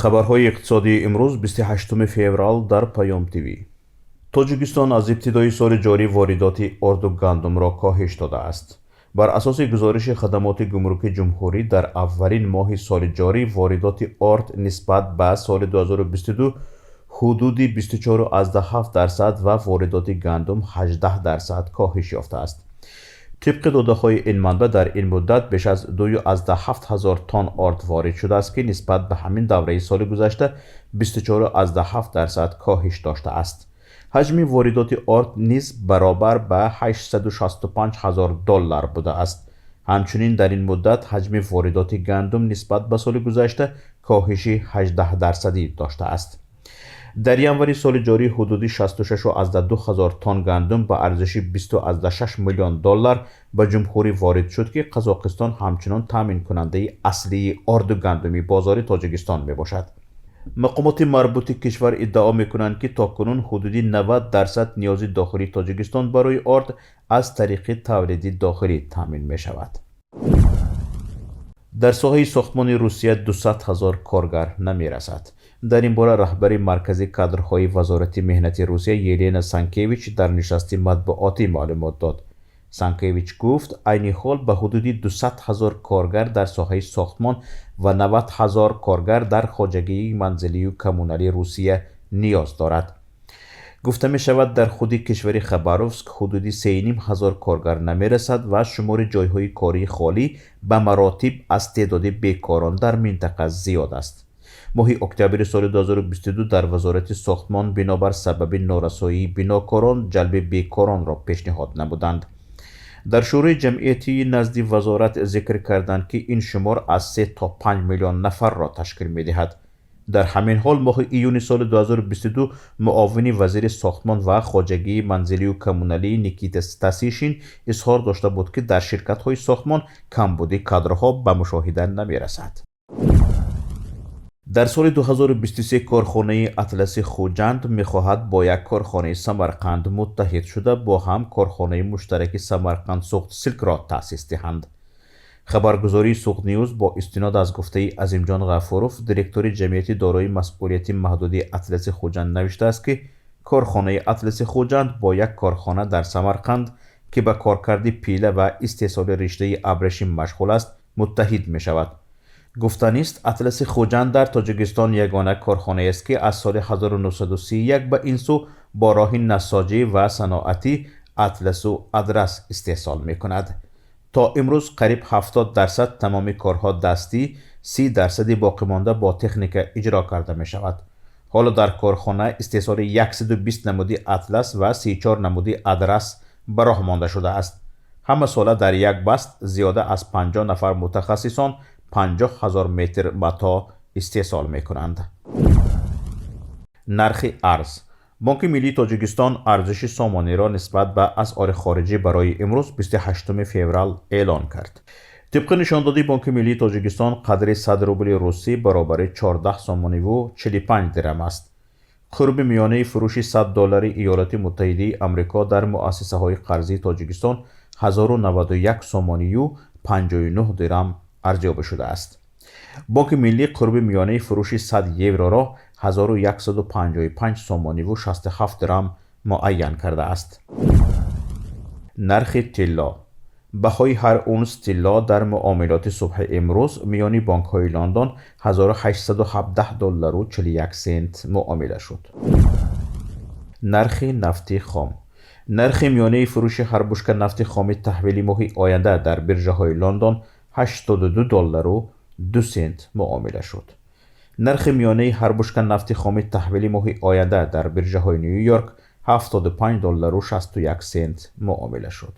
خبرهای اقتصادی امروز 28 فوریه در پیام تیوی. تاجیکستان از ابتدای سال جاری واردات آرد و گندم را کاهش داده است. بر اساس گزارش خدمات گمرک جمهوری در اولین ماه سال جاری واردات آرد نسبت به سال 2022 حدود 24.7% و واردات گندم 18% کاهش یافته است. طبق داده‌های این منبع در این مدت بیش از 2,700 تن آرد وارد شده است که نسبت به همین دوره سال گذشته 24.7% کاهش داشته است. حجم واردات آرد نیز برابر به $865,000 بوده است. همچنین در این مدت حجم واردات گندم نسبت به سال گذشته کاهش 18% داشته است. در ینوری سال جاری حدود 66,200 تن گندم به ارزش $20.6 میلیون به جمهوری وارد شد که قزاقستان همچنان تامین کننده اصلی آرد و گندمی بازار تاجیکستان می باشد. مقامات مربوط کشور ادعا می کنند که تاکنون حدود 90% نیاز داخلی تاجیکستان برای آرد از طریق تولید داخلی تامین می شود. در ساحه ساختمان روسیه 200,000 کارگر نمی رسد. در این باره رهبر مرکزی کادرهای وزارت مهنت روسیه یلنا سانکیویچ در نشست مطبوعاتی معلومات داد. سانکیویچ گفت عین حال به حدود 200,000 کارگر در ساحه ساختمان و 90,000 کارگر در خواجگی منزلی و کمونالی روسیه نیاز دارد. گفته می شود در خود کشور خباروفسک حدود 3,500 کارگر نمی رسد و شمار جایهای کاری خالی به مراتب از تعداد بیکاران در منطقه زیاد است. ماه اکتبر سال 2022 در وزارت ساختمان بنابر سبب نارسایی بناکاران جلب بیکاران را پیشنهاد نمودند. در شورای جمعیتی نزد وزارت ذکر کردند که این شمار از 3 تا 5 میلیون نفر را تشکیل می دهد. در همین حال ماه ایون سال 2022 معاون وزیر ساختمان و خواجگی منزلی و کمونالی نیکیتا ستاسیشین اظهار داشته بود که در شرکت های ساختمان کمبود کادرها به مشاهده نمی رسد. در سال 2023 کارخانه اطلس خوجند می‌خواهد با یک کارخانه سمرقند متحد شده با هم کارخانه مشترک سمرقند سوخت سلک را تأسیس دهند. خبرگزاری سوخت نیوز با استناد از گفته عظیمجان غفوروف دیرکتور جمعیت دارای مسئولیت محدود اطلس خوجند نوشته است که کارخانه اطلس خوجند با یک کارخانه در سمرقند که به کارکرد پیله و استحصال رشته ابریشم مشغول است متحد می شود. گفتنی است اطلس خوجند در تاجیکستان یگانه کارخانه است که از سال 1931 به این سو با راه نساجی و صناعتی اطلس و ادرس استحصال می کند. تا امروز قریب 70% تمام کارها دستی، 30% باقی مانده با تکنیک اجرا کرده می شود. حالا در کارخانه استحصال 120 نمودی اطلس و 34 نمودی ادرس به راه مانده شده است. همه ساله در یک بست زیاده از 50 نفر متخصصان 50,000 متر متا استحصال می کنند. نرخ ارز. بانک ملی تاجیکستان ارزش سامانه را نسبت به اسعار خارجی برای امروز 28 فوریه اعلان کرد. طبق نشاندهی بانک ملی تاجیکستان قدر 100 روبل روسی برابر 14 سامانه و 45 درم است. قرب میانه فروش $100 ایالات متحده آمریکا در مؤسسه های قرضی تاجیکستان 1091 سامانه و 59 درم ارزیابی شده است. بانک ملی قرب میانه فروش 100 یورو را 1155 سامانه و 67 درم معین کرده است. نرخ طلا. بهای هر اونس طلا در معاملات صبح امروز میان بانک های لندن $817.41 معامله شد. نرخ نفت خام. نرخ میانه فروش هر بشکه نفت خام تحویل ماه آینده در برجه های لندن $82.02 معامله شد. نرخ میانه هر بشکه نفت خام تحویل ماه آینده در برجه های نیویورک $75.61 معامله شد.